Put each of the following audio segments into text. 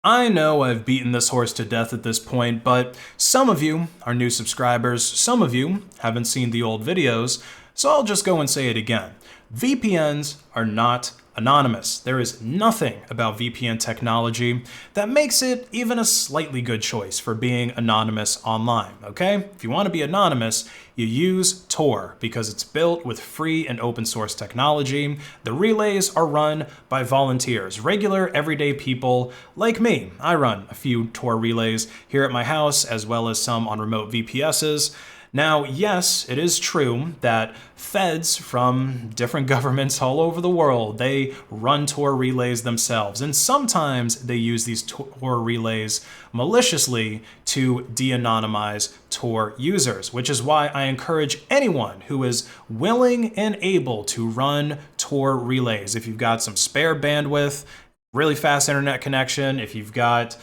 I know I've beaten this horse to death at this point, but some of you are new subscribers, some of you haven't seen the old videos, so I'll just go and say it again. VPNs are not anonymous. There is nothing about VPN technology that makes it even a slightly good choice for being anonymous online, okay? If you want to be anonymous, you use Tor because it's built with free and open source technology. The relays are run by volunteers, regular everyday people like me. I run a few Tor relays here at my house as well as some on remote VPSs. Now, yes, it is true that feds from different governments all over the world, they run Tor relays themselves, and sometimes they use these Tor relays maliciously to de-anonymize Tor users, which is why I encourage anyone who is willing and able to run Tor relays. If you've got some spare bandwidth, really fast internet connection, if you've got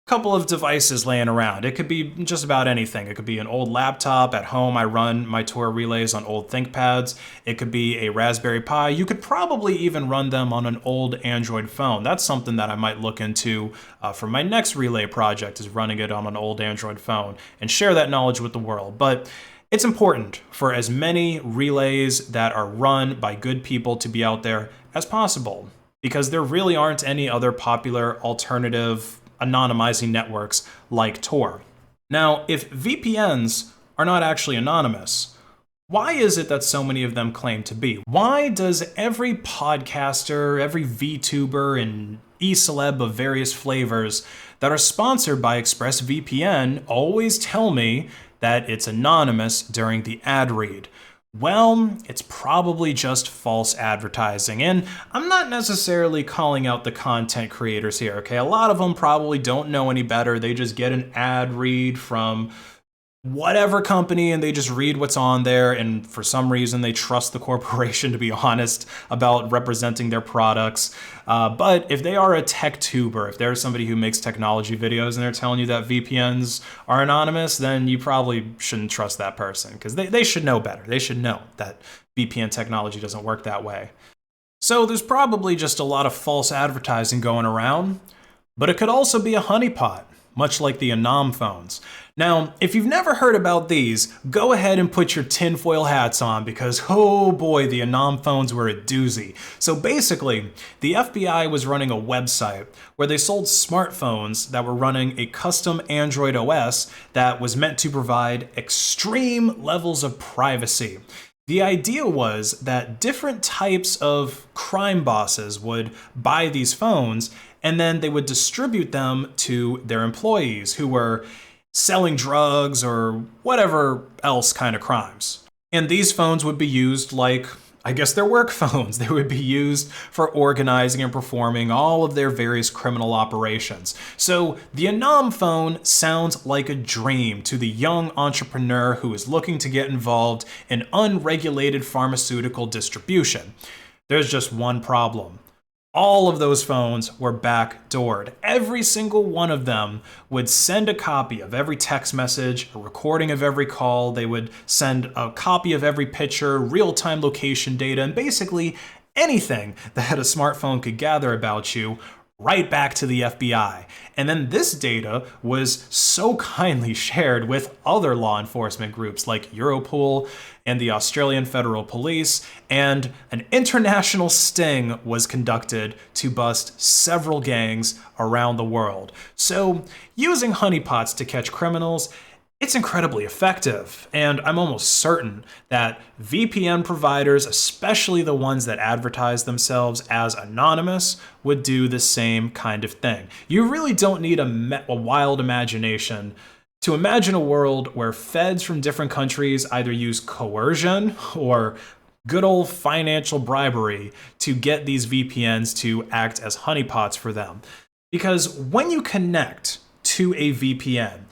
couple of devices laying around. It could be just about anything. It could be an old laptop at home. I run my Tor relays on old ThinkPads. It could be a Raspberry Pi. You could probably even run them on an old Android phone. That's something that I might look into for my next relay project, is running it on an old Android phone and share that knowledge with the world. But it's important for as many relays that are run by good people to be out there as possible, because there really aren't any other popular alternative anonymizing networks like Tor. Now, if VPNs are not actually anonymous, why is it that so many of them claim to be? Why does every podcaster, every VTuber, and e-celeb of various flavors that are sponsored by ExpressVPN always tell me that it's anonymous during the ad read? Well, it's probably just false advertising, and I'm not necessarily calling out the content creators here, okay? A lot of them probably don't know any better. They just get an ad read from whatever company and they just read what's on there, and for some reason they trust the corporation to be honest about representing their products. But if they are a tech tuber, if they're somebody who makes technology videos and they're telling you that VPNs are anonymous, then you probably shouldn't trust that person, because they should know better. They should know that VPN technology doesn't work that way. So there's probably just a lot of false advertising going around, but it could also be a honeypot, much like the Anom phones. Now, if you've never heard about these, go ahead and put your tinfoil hats on, because oh boy, the Anom phones were a doozy. So basically, the FBI was running a website where they sold smartphones that were running a custom Android OS that was meant to provide extreme levels of privacy. The idea was that different types of crime bosses would buy these phones, and then they would distribute them to their employees who were selling drugs or whatever else kind of crimes. And these phones would be used like, I guess, their work phones. They would be used for organizing and performing all of their various criminal operations. So the Anom phone sounds like a dream to the young entrepreneur who is looking to get involved in unregulated pharmaceutical distribution. There's just one problem. All of those phones were backdoored. Every single one of them would send a copy of every text message, a recording of every call. They would send a copy of every picture, real-time location data, and basically anything that a smartphone could gather about you right back to the FBI. And then this data was so kindly shared with other law enforcement groups like Europol and the Australian Federal Police, and an international sting was conducted to bust several gangs around the world. So using honeypots to catch criminals, it's incredibly effective, and I'm almost certain that VPN providers, especially the ones that advertise themselves as anonymous, would do the same kind of thing. You really don't need a wild imagination to imagine a world where feds from different countries either use coercion or good old financial bribery to get these VPNs to act as honeypots for them. Because when you connect to a VPN,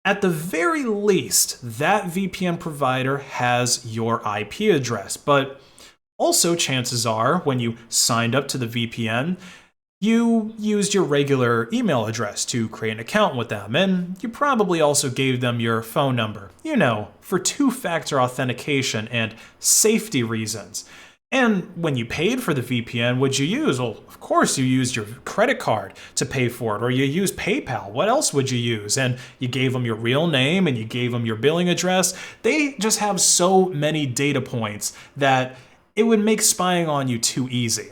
at the very least, that VPN provider has your IP address, but also chances are when you signed up to the VPN, you used your regular email address to create an account with them, and you probably also gave them your phone number, for two-factor authentication and safety reasons. And when you paid for the VPN, what'd you use? Well, of course you used your credit card to pay for it, or you used PayPal. What else would you use? And you gave them your real name and you gave them your billing address. They just have so many data points that it would make spying on you too easy.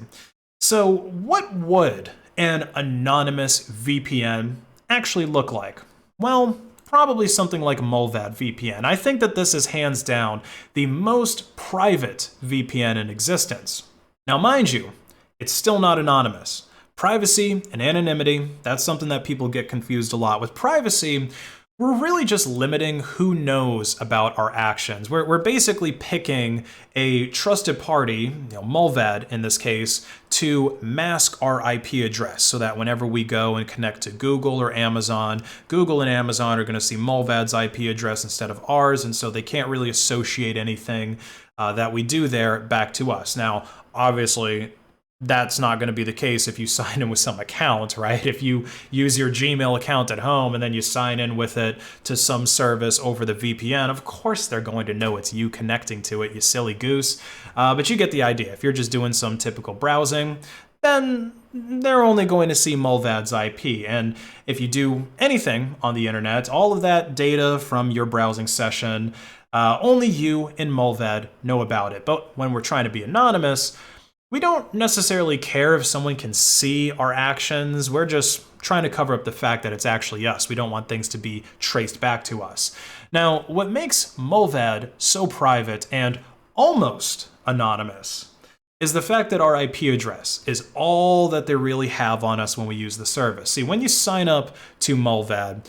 So what would an anonymous VPN actually look like? Well, probably something like MullvadVPN. I think that this is hands down the most private VPN in existence. Now, mind you, it's still not anonymous. Privacy and anonymity, that's something that people get confused a lot. With privacy, we're really just limiting who knows about our actions. We're basically picking a trusted party, Mullvad in this case, to mask our IP address so that whenever we go and connect to Google or Amazon, Google and Amazon are going to see Mullvad's IP address instead of ours, and so they can't really associate anything that we do there back to us. Now, obviously, that's not going to be the case if you sign in with some account, right? If you use your Gmail account at home and then you sign in with it to some service over the VPN, of course they're going to know it's you connecting to it, you silly goose. But you get the idea. If you're just doing some typical browsing, then they're only going to see Mullvad's IP. And if you do anything on the internet, all of that data from your browsing session, only you and Mullvad know about it. But when we're trying to be anonymous, we don't necessarily care if someone can see our actions. We're just trying to cover up the fact that it's actually us. We don't want things to be traced back to us. Now, what makes Mullvad so private and almost anonymous is the fact that our IP address is all that they really have on us when we use the service. See, when you sign up to Mullvad,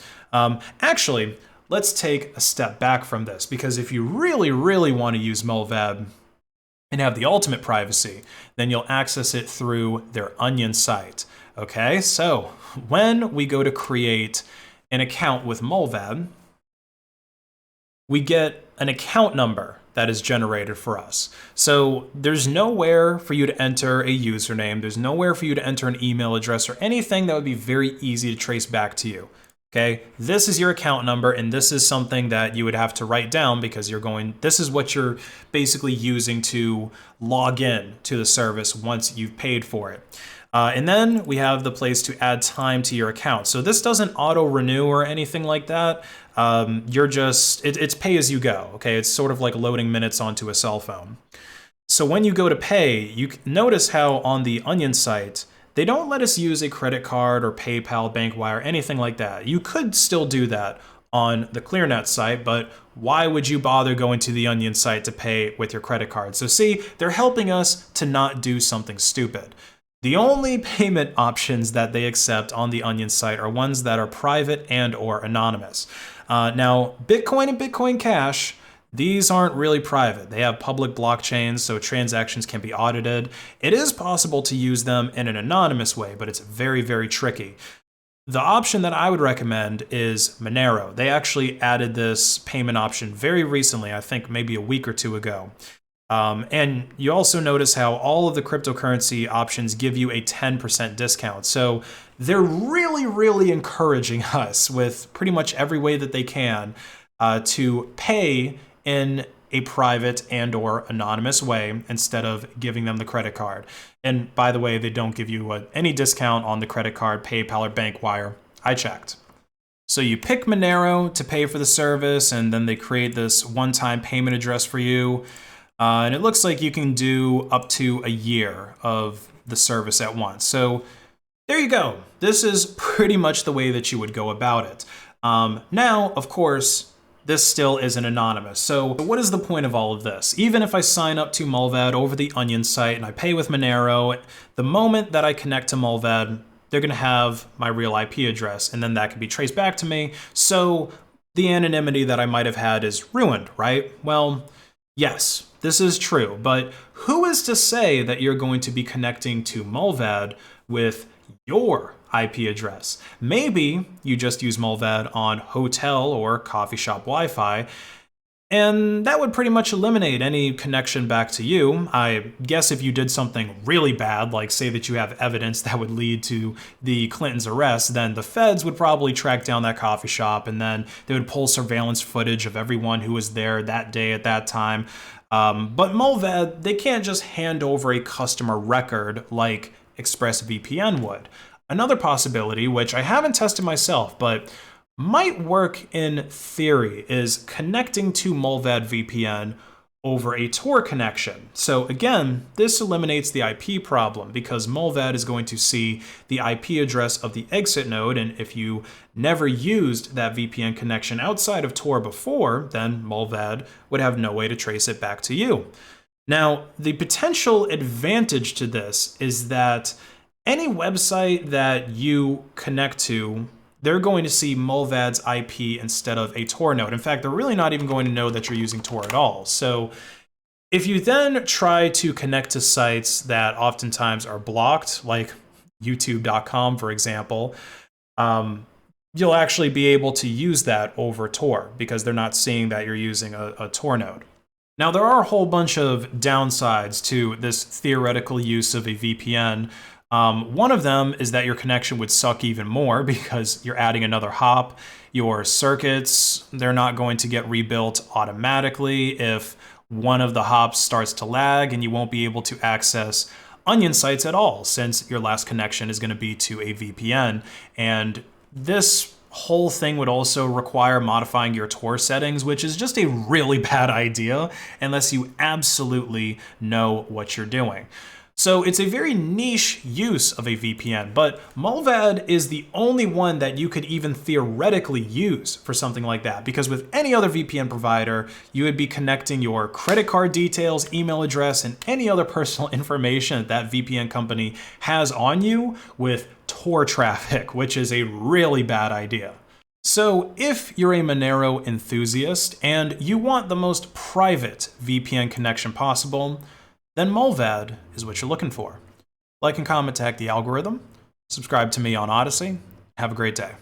actually, let's take a step back from this, because if you really, really want to use Mullvad and have the ultimate privacy, then you'll access it through their Onion site. Okay, so when we go to create an account with Mullvad, we get an account number that is generated for us. So there's nowhere for you to enter a username, there's nowhere for you to enter an email address or anything that would be very easy to trace back to you. Okay, this is your account number, and this is something that you would have to write down because this is what you're basically using to log in to the service once you've paid for it. And then we have the place to add time to your account. So this doesn't auto renew or anything like that. It's pay as you go. Okay, it's sort of like loading minutes onto a cell phone. So when you go to pay, you notice how on the Onion site, they don't let us use a credit card or PayPal, BankWire, anything like that. You could still do that on the ClearNet site, but why would you bother going to the Onion site to pay with your credit card? So see, they're helping us to not do something stupid. The only payment options that they accept on the Onion site are ones that are private and or anonymous. Now, Bitcoin and Bitcoin Cash, these aren't really private. They have public blockchains, so transactions can be audited. It is possible to use them in an anonymous way, but it's very, very tricky. The option that I would recommend is Monero. They actually added this payment option very recently, I think maybe a week or two ago. And you also notice how all of the cryptocurrency options give you a 10% discount. So they're really, really encouraging us with pretty much every way that they can to pay in a private and or anonymous way instead of giving them the credit card. And by the way, they don't give you any discount on the credit card, PayPal, or BankWire. I checked. So you pick Monero to pay for the service, and then they create this one-time payment address for you. And it looks like you can do up to a year of the service at once. So there you go. This is pretty much the way that you would go about it. Now, of course, this still isn't anonymous. So what is the point of all of this? Even if I sign up to Mullvad over the Onion site and I pay with Monero, the moment that I connect to Mullvad, they're gonna have my real IP address, and then that can be traced back to me. So the anonymity that I might have had is ruined, right? Well, yes, this is true, but who is to say that you're going to be connecting to Mullvad with your IP address? Maybe you just use Mullvad on hotel or coffee shop Wi-Fi, and that would pretty much eliminate any connection back to you. I guess if you did something really bad, like say that you have evidence that would lead to the Clintons' arrest, then the feds would probably track down that coffee shop, and then they would pull surveillance footage of everyone who was there that day at that time. But Mullvad, they can't just hand over a customer record like ExpressVPN would. Another possibility, which I haven't tested myself, but might work in theory, is connecting to MullvadVPN over a Tor connection. So again, this eliminates the IP problem because Mullvad is going to see the IP address of the exit node, and if you never used that VPN connection outside of Tor before, then Mullvad would have no way to trace it back to you. Now, the potential advantage to this is that any website that you connect to, they're going to see Mullvad's IP instead of a Tor node. In fact, they're really not even going to know that you're using Tor at all. So if you then try to connect to sites that oftentimes are blocked, like youtube.com, for example, you'll actually be able to use that over Tor because they're not seeing that you're using a Tor node. Now, there are a whole bunch of downsides to this theoretical use of a VPN. One of them is that your connection would suck even more because you're adding another hop. Your circuits, they're not going to get rebuilt automatically if one of the hops starts to lag, and you won't be able to access onion sites at all since your last connection is going to be to a VPN. And this whole thing would also require modifying your Tor settings, which is just a really bad idea unless you absolutely know what you're doing. So it's a very niche use of a VPN, but Mullvad is the only one that you could even theoretically use for something like that, because with any other VPN provider, you would be connecting your credit card details, email address, and any other personal information that VPN company has on you with Tor traffic, which is a really bad idea. So if you're a Monero enthusiast and you want the most private VPN connection possible, then Mullvad is what you're looking for. Like and comment to hack the algorithm. Subscribe to me on Odyssey. Have a great day.